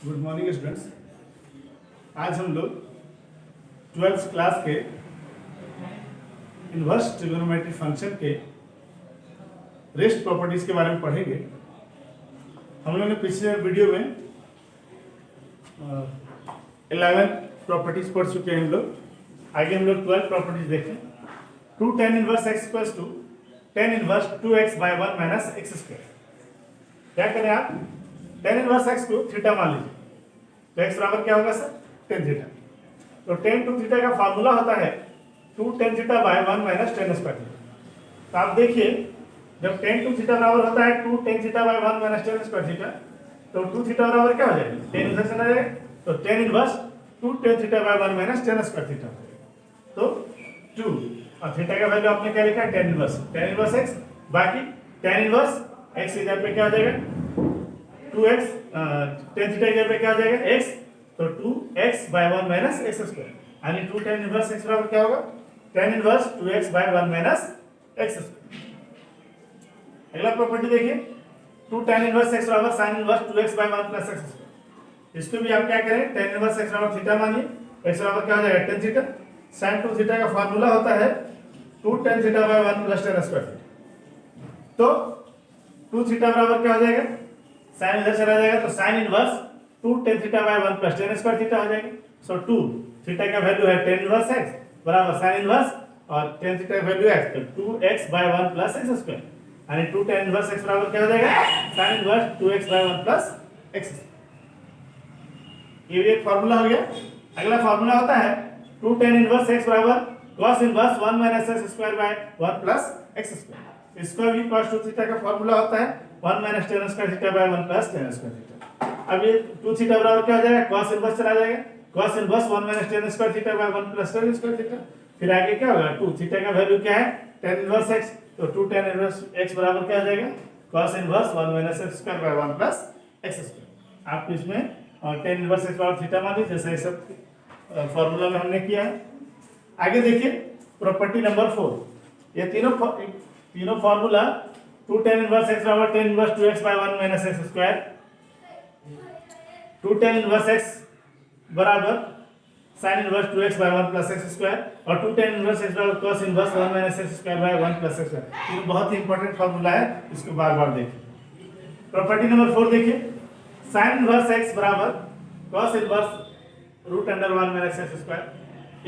Good morning students. आज हम लोग 12th क्लास के इन्वर्स ट्रिग्नोमेट्री फंक्शन के रेस्ट प्रॉपर्टीज के बारे में पढ़ेंगे। हम लोगों ने पिछले वीडियो में 11 प्रॉपर्टीज पढ़ चुके हैं हम लोग। आगे हम लोग 12 प्रॉपर्टीज देखें। 2 tan inverse x equals to tan inverse 2x by 1 minus x square. क्या करें आप, tan इनवर्स x को थीटा मान लीजिए तो x बराबर क्या होगा सर, tan थीटा। तो tan टू थीटा का फार्मूला होता है 2 tan theta by 1 minus tan square theta. तो आप देखिए जब tan टू थीटा बराबर होता है 2 tan theta by 1 minus tan square theta, तो 2 थीटा बराबर क्या हो जाएगा, tan इधर चला जाएगा तो tan inverse 2 tan theta by 1 minus tan square theta हो जाएगा। तो 2 और थीटा का वैल्यू आपने क्या लिखा है, tan इनवर्स x, बाकी tan इनवर्स x इधर पे क्या हो जाएगा 2x, tan थीटा इधर पे क्या हो जाएगा x, तो 2x by 1 minus x square, यानी 2 tan इनवर्स x बराबर क्या होगा, tan inverse 2x by 1 minus x square. अगला प्रॉपर्टी देखिए 2 tan इनवर्स x बराबर sin inverse 2x by 1 plus x square. इसको भी आप क्या करें, tan इनवर्स x बराबर थीटा मानिए, x बराबर क्या हो जाएगा tan थीटा। sin 2 थीटा का फार्मूला होता है 2 tan theta by 1 plus tan square theta. तो 2 थीटा बराबर क्या हो जाएगा, sin इधर चला जाएगा तो sin inverse 2 tan theta by 1 plus tan square theta हो जाएगा। सो 2 थीटा का वैल्यू है tan इनवर्स x बराबर sin इनवर्स और tan थीटा का वैल्यू x, तो 2x by 1 plus x square, यानी 2 tan इनवर्स x बराबर क्या हो जाएगा, sin inverse 2x by 1 plus x. ये एक फार्मूला हो गया। अगला फार्मूला होता है 2 tan इनवर्स x बराबर cos inverse 1 minus x square by 1 plus x square. इसका भी cos 2 थीटा का फार्मूला होता है 1 minus tan square theta by 1 plus tan square theta. अब ये 2 थीटा बराबर क्या हो जाएगा, cos इनवर्स चला जाएगा, cos inverse 1 minus tan square theta by 1 plus tan square theta. फिर आगे क्या होगा, 2 थीटा का वैल्यू क्या है tan इनवर्स x, तो 2 tan इनवर्स x बराबर क्या हो जाएगा, cos inverse 1 minus x square by 1 plus x square. आप इसमें tan इनवर्स x बराबर थीटा मान लीजिए, जैसे ये सब फार्मूला में हमने किया है। आगे देखिए प्रॉपर्टी नंबर 4। ये तीनों फार्मूला 2 tan इनवर्स x बराबर tan inverse 2x by 1 minus x square, 2 tan inverse x बराबर sin inverse 2x by 1 plus x square और 2 tan इनवर्स x बराबर cos inverse 1 minus x square by 1 plus x square. ये बहुत ही important formula है, इसको बार-बार देखिए। Property number 4 देखिए, sin इनवर्स x बराबर cos inverse root under 1 minus x square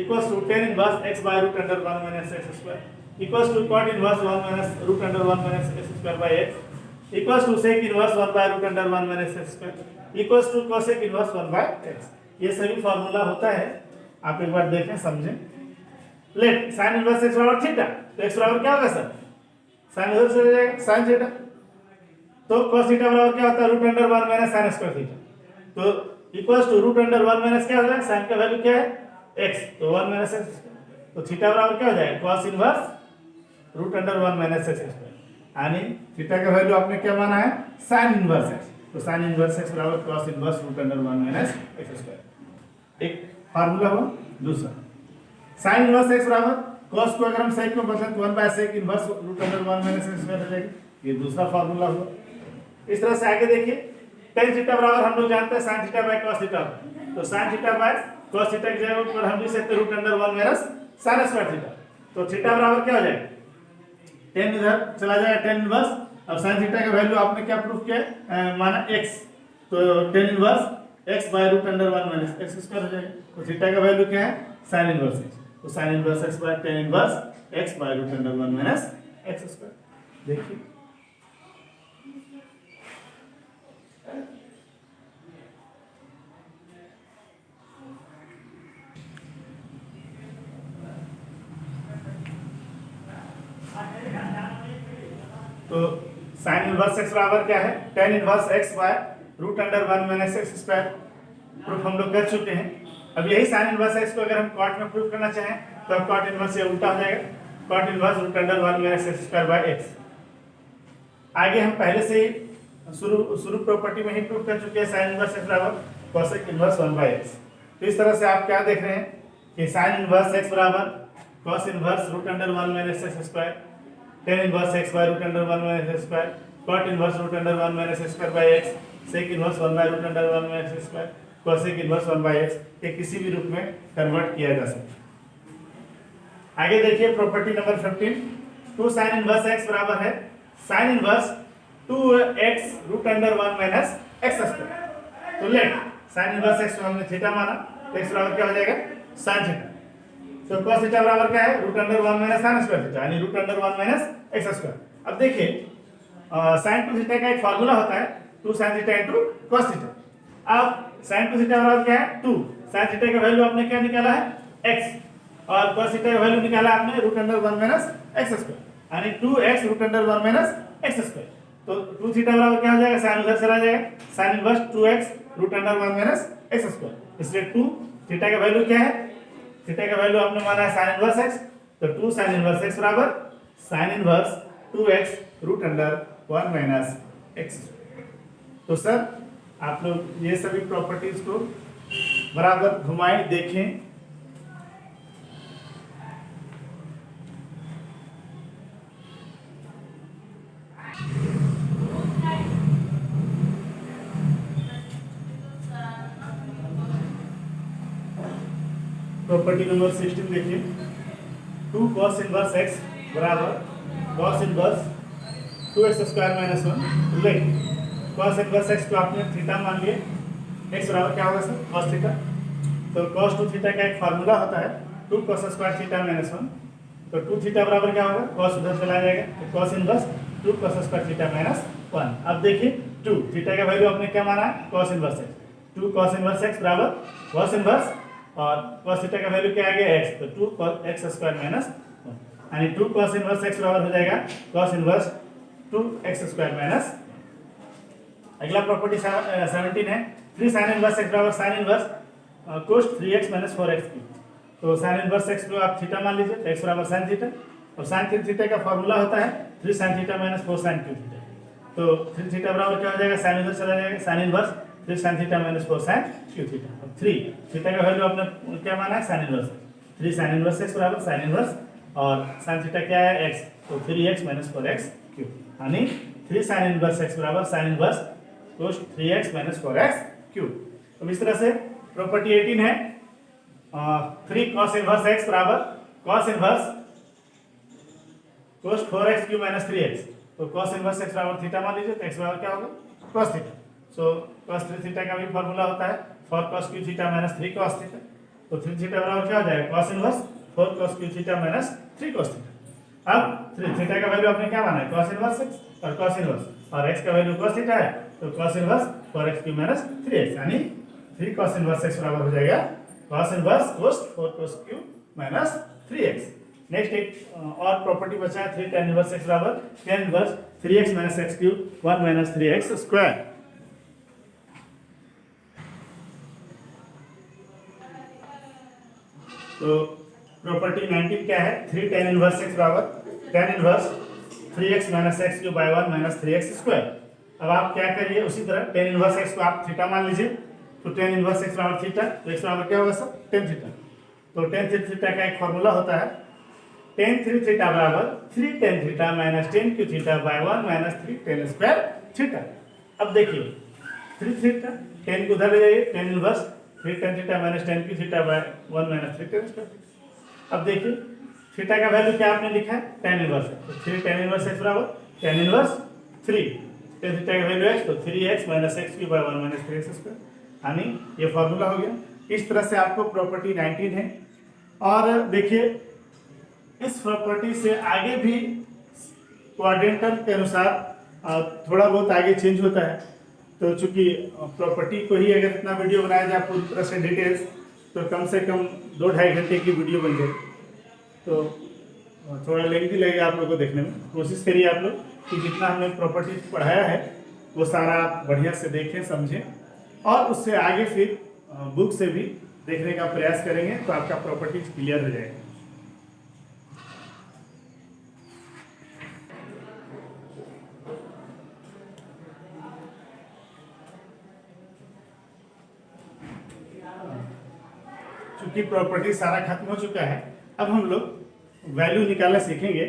equals to tan inverse x by root under 1 minus x square equals to cot inverse 1 minus root under 1 minus x square by x equals to sec inverse 1 by root under 1 minus x square equals to cosec inverse 1 by x। ये सभी formula होता है, आप एक बार देखें समझें। Late sin inverse x बराबर theta, तो x बराबर क्या होगा सर, sin इधर चला जाएगा sin थीटा, तो cos थीटा बराबर क्या होता है root under 1 minus sin square theta, तो equals to root under 1 minus क्या हो जाएगा, sin का वैल्यू क्या है x, तो 1 माइनस x, तो थीटा बराबर क्या हो जाएगा cos inverse root under 1 minus x square, यानी थीटा का वैल्यू आपने क्या माना है sin इनवर्स x, तो sin इनवर्स x बराबर cos inverse root under 1 minus x square. एक फार्मूला हुआ। दूसरा sin इनवर्स x बराबर cos को अगर हम sec में बदलें तो 1 by sec inverse root under 1 minus x square हो जाएगा। ये दूसरा फार्मूला हुआ। इस तरह से आगे देखिए tan थीटा बराबर हम लोग जानते हैं sin theta by cos theta, तो sin theta by cos theta की जगह पर हम लिख सकते हैं root under 1 minus sin square theta, तो थीटा बराबर क्या हो जाएगा, tan इधर चला जाएगा tan इनवर्स, अब sin थीटा का वैल्यू आपने क्या प्रूफ किया माना x, तो tan inverse x by root under 1 minus x square हो जाएगा, तो थीटा का वैल्यू क्या है sin इनवर्स x, तो sin inverse x by tan inverse x by root under 1 minus x square. देखिए तो sin इनवर्स x बराबर क्या है tan inverse x by root under 1 minus x square, proof हम लोग कर चुके हैं। अब यही sin इनवर्स x को अगर हम cot में प्रूफ करना चाहें तो अब cot इनवर्स से उल्टा हो जाएगा, cot inverse root under 1 minus x square by x। आगे हम पहले से ही शुरू प्रॉपर्टी में ही प्रूफ कर चुके हैं sin इनवर्स x बराबर cosec इनवर्स 1 बाय x। तो इस तरह से आप क्या देख रहे हैं कि sin इनवर्स x बराबर cos inverse root under 1 minus x square, tan inverse x by root under 1 minus x square cot inverse root under 1 minus x square by x, sec inverse 1 by root under 1 minus x square, cosec inverse 1 by x, ये किसी भी रूप में convert किया जा सकता है। आगे देखिए property number 15, 2 sine inverse x बराबर है sine inverse 2x root under 1 minus x square. तो लेट साइन इनवर्स x को हमने थीटा माना, तो x बराबर क्या हो जाएगा sin थीटा। तो cos थीटा बराबर क्या है root under 1 minus sin square theta, यानी root under 1 minus x square. अब देखिए sin 2 थीटा का एक फार्मूला होता है 2 sin theta into cos theta. अब sin 2 थीटा बराबर क्या है 2, sin थीटा का वैल्यू आपने क्या निकाला है x, और cos थीटा का वैल्यू निकाला आपने root under 1 minus x square, यानी 2x root under 1 minus x square. तो 2 थीटा बराबर क्या हो जाएगा, साइन उधर चला जाएगा, sine inverse 2x root under 1 minus x square. इसलिए 2 थीटा का वैल्यू क्या है, थीटा का वैल्यू आपने माना है साइन इनवर्स x, तो 2 साइन इनवर्स x बराबर sine inverse 2x root under 1 minus x. तो सर आप लोग ये सभी प्रॉपर्टीज को बराबर घुमाएं, देखें। प्रॉपर्टी नंबर 16 देखिए, 2 cos इनवर्स x बराबर cos inverse 2x square minus 1। Let cos inverse x को आपने थीटा मान लिए, x बराबर क्या होगा सर cos थीटा। तो cos 2 थीटा का एक फार्मूला होता है 2 cos स्क्वायर थीटा माइनस 1। तो 2 थीटा बराबर क्या होगा, cos उधर चला जाएगा, तो cos inverse 2 cos square theta minus 1। अब देखिए 2 थीटा का वैल्यू आपने क्या माना है cos inverse x, 2 cos inverse x बराबर cos इनवर्स और cos थीटा का वैल्यू क्या आ गया x, तो 2 cos x स्क्वायर माइनस 1, यानी 2 cos इनवर्स x बराबर हो जाएगा cos inverse 2x square minus. अगला प्रॉपर्टी 17 है, 3 sin इनवर्स x बराबर sin inverse cos 3x minus 4x की। तो sin इनवर्स x को आप थीटा मान लीजिए, तो x बराबर sin थीटा, और sin थीटा का फार्मूला होता है 3 sin theta minus 4 sin Q theta. तो 3 थीटा बराबर क्या हो जाएगा, sin उधर चला जाएगा, sin inverse 3 sin theta minus 4 sin Q theta. अब 3 थीटा का वैल्यू आपने क्या माना है sin inverse, 3 sin inverse x बराबर sin इनवर्स और sin थीटा क्या है x, तो 3x माइनस 4x क्यू, यानी 3 sin इनवर्स x बराबर sin inverse cos 3x minus 4x Q. तो इस तरह से प्रॉपर्टी 18 है 3 cos इनवर्स x बराबर cos inverse cos 4x Q minus 3x। तो cos इनवर्स x बराबर थीटा मान लीजिए, तो x बराबर क्या होगा cos थीटा। सो cos 3 थीटा का भी फार्मूला होता है 4 cos q theta minus 3 cos theta. तो 3 थीटा बराबर क्या हो जाएगा cos inverse 4 cos q theta minus 3 cos theta. अब 3 थीटा का वैल्यू आपने क्या माना है cos इनवर्स x और cos इनवर्स, और x का वैल्यू cos थीटा है, तो cos inverse 4x q minus 3x, यानी 3 cos इनवर्स x बराबर हो जाएगा cos inverse cos 4 cos q minus 3x। Next एक और प्रॉपर्टी बचा है 3 tan इनवर्स x बराबर tan inverse 3x minus x cube 1 minus 3x square. तो प्रॉपर्टी 19 क्या है, 3 tan इनवर्स x बराबर tan inverse 3x minus x cube by 1 minus 3x square. अब आप क्या करिए, उसी तरह tan इनवर्स x को आप थीटा मान लीजिए, तो tan इनवर्स x बराबर थीटा, तो x बराबर क्या होगा सर tan थीटा। तो tan थीटा का एक फार्मूला होता है tan 3 थीटा बराबर 3 tan theta minus tan q theta by 1 minus 3 tan square theta. अब देखिए 3 थीटा tan को उधर ले जाइए, tan inverse 3 tan theta minus tan q theta by 1 minus 3 tan square. अब देखिए थीटा का वैल्यू क्या आपने लिखा है tan इनवर्स, तो 3 tan इनवर्स x बराबर tan इनवर्स 3 tan थीटा का वैल्यू x, तो 3x minus x cube by 1 minus 3x square, यानी ये फार्मूला हो गया। इस तरह से आपको प्रॉपर्टी 19 है। और देखिए इस प्रॉपर्टी से आगे भी क्वाड्रेंटल के अनुसार थोड़ा बहुत आगे चेंज होता है। तो चूंकि प्रॉपर्टी को ही अगर इतना वीडियो बनाया जाए पूरी तरह से डिटेल्स, तो कम से कम 2-2.5 घंटे की वीडियो बन जाए, तो थोड़ा लेंथी लगेगा आप लोग को देखने में। कोशिश करिए आप लोग कि जितना हमने प्रॉपर्टी पढ़ाया है वो सारा आप बढ़िया से देखें समझें, और उससे आगे फिर बुक से भी देखने का प्रयास करेंगे, तो आपका प्रॉपर्टी क्लियर हो जाएगा। चूंकि प्रॉपर्टी सारा खत्म हो चुका है, अब हम लोग वैल्यू निकालना सीखेंगे।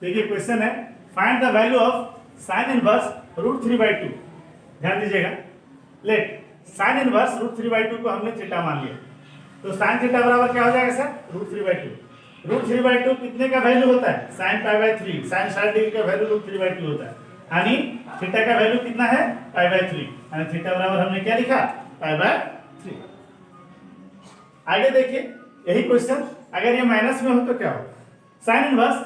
देखिए क्वेश्चन है, find the value of sine inverse root 3/2, ध्यान दीजिएगा। लेट साइन इनवर्स रूट 3/2 को हमने थीटा मान लिया, तो साइन थीटा बराबर क्या हो जाएगा सर, रूट 3/2। रूट 3/2 कितने का वैल्यू होता है, साइन π/3, साइन 60 डिग्री का वैल्यू रूट 3/2 होता है, यानी थीटा का वैल्यू कितना है π/3, यानी थीटा बराबर हमने क्या लिखा π/3। आगे देखिए यही क्वेश्चन, अगर ये माइनस में हो तो क्या हो, साइन इनवर्स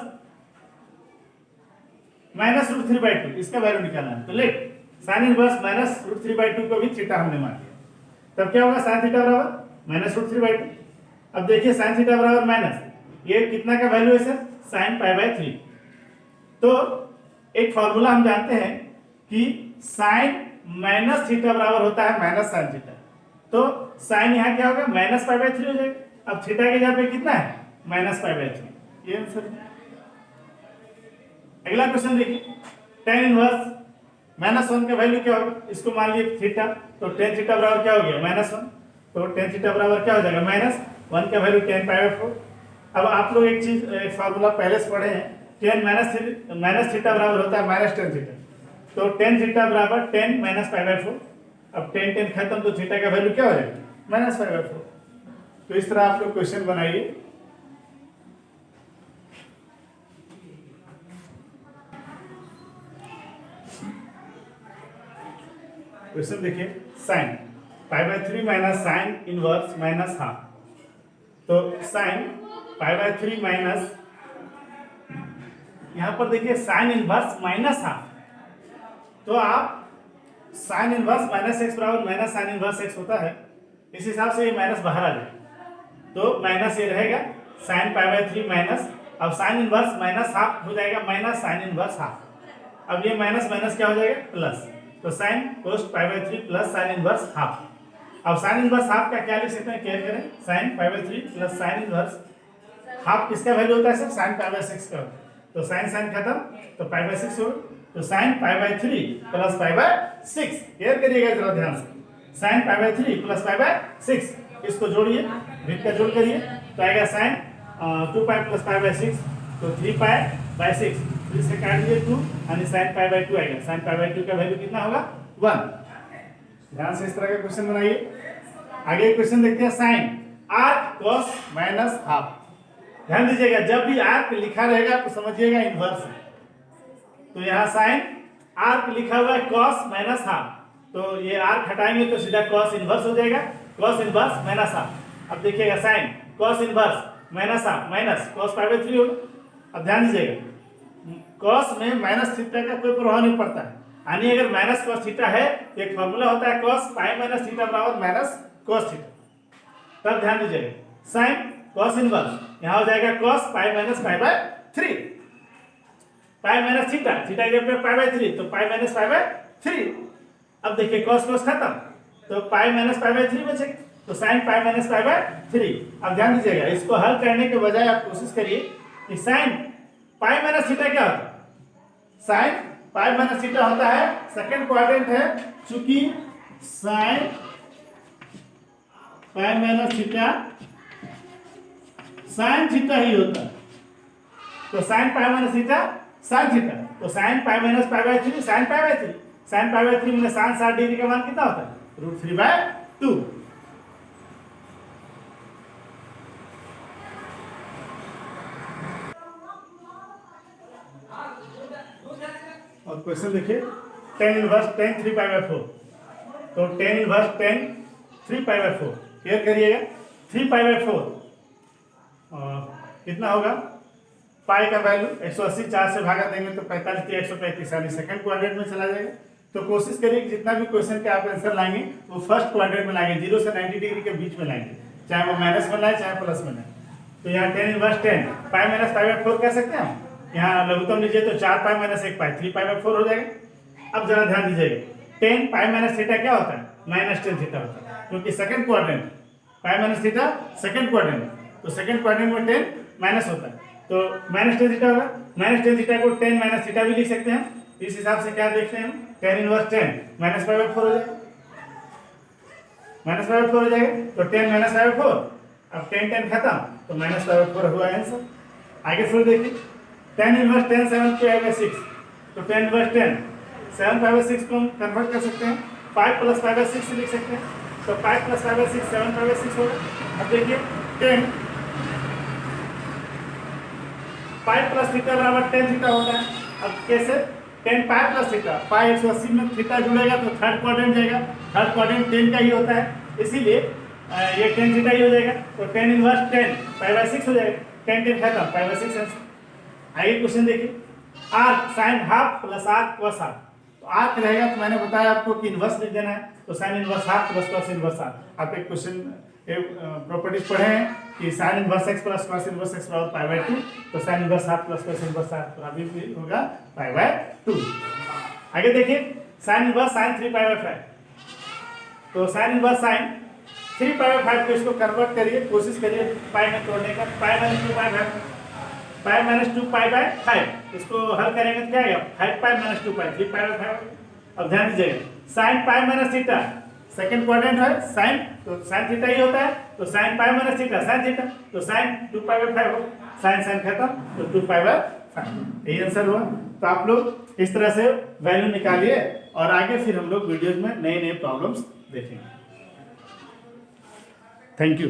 माइनस रूट 3/2 इसका वैल्यू निकालना है, तो let sine inverse minus root 3/2 को भी थीटा हमने मान लिया, तब क्या होगा साइन थीटा बराबर माइनस रूट 3/2। अब देखिए साइन थीटा बराबर माइनस, ये कितना का वैल्यू है सर, साइन π/3। तो एक फॉर्मूला हम जानते हैं कि साइन माइनस थीटा बराबर होता है माइनस साइन थीटा, तो साइन यहाँ क्या होगा माइनस π/3 हो जाएगा। अब थीटा के जगह पे कितना है माइनस π/3, ये आंसर है। अगला क्वेश्चन देखिए, tan इनवर्स -1 का वैल्यू क्या होगा, इसको मान लिए थीटा, तो tan थीटा बराबर क्या हो गया -1, तो tan थीटा बराबर क्या हो जाएगा -1 का वैल्यू tan π/4। अब आप लोग एक चीज, एक फार्मूला पहले से पढ़े हैं, tan माइनस थीटा बराबर होता है माइनस tan थीटा, तो tan थीटा बराबर tan माइनस π/4। अब tan खत्म, तो थीटा का वैल्यू क्या हो जाएगा -π/4। तो इस तरह आप लोग क्वेश्चन बनाइए। क्वेश्चन देखिए, sine π/3 minus sine inverse minus half, तो साइन π/3 माइनस, यहां पर देखिए साइन इनवर्स माइनस हाफ, तो आप साइन इनवर्स माइनस एक्स बराबर माइनस साइन इनवर्स एक्स होता है, इस हिसाब से ये माइनस बाहर आ जाए, तो माइनस ये रहेगा साइन π/3 माइनस, अब साइन इनवर्स माइनस हाफ हो जाएगा माइनस साइन इनवर्स हाफ, अब ये माइनस माइनस क्या हो जाएगा प्लस, तो sine cos π/3 plus sine inverse half. अब साइन इनवर्स हाफ का क्या लिख सकते हैं, क्या करें, sine π/3 plus sine inverse half किसका वैल्यू होता है सर, साइन π/6 का, तो साइन साइन खत्म, तो π/6 हो, तो साइन π/3 प्लस π/6, क्लियर करिएगा जरा ध्यान से, साइन π/3 प्लस π/6, इसको जोड़िए, भिन्न का जोड़ करिए, तो आएगा साइन 2π प्लस π/6, तो 3π/6, इससे काट दिए 2 यानी sin π/2 आएगा, sin π/2 का वैल्यू कितना होगा 1। ध्यान से इस तरह का क्वेश्चन बनाइए। आगे क्वेश्चन देखते हैं, sine arc cos minus half, ध्यान दीजिएगा जब भी आर्क लिखा रहेगा तो समझिएगा इनवर्स है, तो यहाँ साइन आर्क लिखा हुआ है cos माइनस हाफ, तो ये आर्क हटाएंगे तो सीधा cos इनवर्स हो जाएगा, cos इनवर्स माइनस हाफ। अब देखिएगा sine cos inverse minus half minus cos π/3 होगा। अब ध्यान दीजिएगा cos में माइनस थीटा का कोई प्रभाव नहीं पड़ता है, यानी अगर माइनस cos थीटा है तो एक फॉर्मूला होता है cos π माइनस थीटा बराबर माइनस cos थीटा। तब ध्यान दीजिएगा साइन cos इनवर्स यहाँ हो जाएगा cos π minus π/3, π minus theta, theta के ऊपर π/3, तो π माइनस π/3। अब देखिए cos cos खत्म, तो π माइनस π/3 बचेगा, तो साइन π माइनस π/3। अब ध्यान दीजिएगा इसको हल करने के बजाय आप कोशिश करिए कि साइन π माइनस थीटा क्या होता है, साइन π माइनस थीटा होता है सेकंड क्वाड्रेंट है, चूंकि sine π minus theta sine theta ही होता है, तो sine π minus theta sine theta, तो साइन π माइनस π/3 साइन π/3, साइन π/3 में साइन 60 डिग्री का मान कितना होता है √3/2। और क्वेश्चन देखिए, tan इनवर्स tan 3π/4, तो tan इनवर्स tan 3π/4 क्लियर करिएगा, 3π/4 कितना होगा, पाई का वैल्यू 180, 4 से भागा देंगे तो 45 135, यानी सेकंड क्वाड्रेंट में चला जाएगा। तो कोशिश करिए कि जितना भी क्वेश्चन के आप आंसर लाएंगे वो फर्स्ट क्वाड्रेंट में लाएंगे, 0 से 90 डिग्री के बीच में लाएंगे, चाहे वो माइनस में लाए चाहे प्लस में लाए। तो यहाँ tan इनवर्स 10 पाई माइनस π/4 कह सकते हैं हम, यहाँ लघुत्तम लीजिए तो 4 पाई माइनस 1 पाई 3π/4 हो जाएगा। अब जरा ध्यान दीजिएगा, tan पाई माइनस थीटा क्या होता है, माइनस tan थीटा होता है, क्योंकि second quadrant pi minus theta second quadrant, तो सेकंड क्वाड्रेंट में tan माइनस होता है, तो माइनस tan थीटा होगा, माइनस tan थीटा को tan माइनस थीटा भी लिख सकते हैं। इस हिसाब से क्या देखते हैं हम, tan इनवर्स 10 माइनस π/4 हो जाएगा, माइनस π/4 हो जाएगा, तो tan माइनस π/4, अब tan खत्म, तो माइनस π/4 हुआ आंसर। आगे फिर देखिए, tan इनवर्स tan 7π/6, तो 10 इनवर्स 10, 7 पाई बाय 6 को हम कन्वर्ट कर सकते हैं, 5 प्लस पाई बाय 6 से लिख सकते हैं, तो 5 plus pi by 6 7 pi by 6 होगा। अब देखिए 10 पाई प्लस थीटा बराबर 10 थीटा होता है। अब कैसे? 10 पाई प्लस थीटा, पाई 180 में थीटा जुड़ेगा तो थर्ड क्वाड्रेंट जाएगा, थर्ड क्वाड्रेंट 10 का ही होता है, इसीलिए ये 10 थीटा ही हो जाएगा। तो 10 इनवर्स 10 पाई बाय 6 हो जाएगा, 10 10 खत्म, पाई बाय 6 आंसर। आगे क्वेश्चन देखिए, arc sine half plus arc cos half. तो आर्क रहेगा तो मैंने बताया आपको कि इनवर्स लिख देना है, तो sign inverse half plus cos inverse half. आप एक क्वेश्चन प्रॉपर्टीज पढ़े हैं कि sign inverse x plus cos inverse x बराबर पाई बाय 2, तो sign inverse half plus cos inverse half तो अभी भी होगा पाई बाय 2। आगे देखिए sine inverse sine 3 pi by 5, तो sine inverse sine 3 pi by 5 को इसको कन्वर्ट करिए, कोशिश करिए पाई में तोड़ने का, pi minus 2 pi by pi minus 2 pi by 5, इसको हल करेंगे तो क्या आएगा 5 pi minus 2 pi 3 pi by 5। अब ध्यान दीजिएगा sine pi minus theta second quadrant है साइन, तो साइन थीटा ही होता है, तो sine pi minus theta sine theta, तो साइन 2 पाई बाय 5 हो, साइन साइन खत्म, तो 2 पाई बाय 5 यही आंसर हुआ। तो आप लोग इस तरह से वैल्यू निकालिए और आगे फिर हम लोग वीडियोज में नए नए प्रॉब्लम्स देखेंगे। Thank you.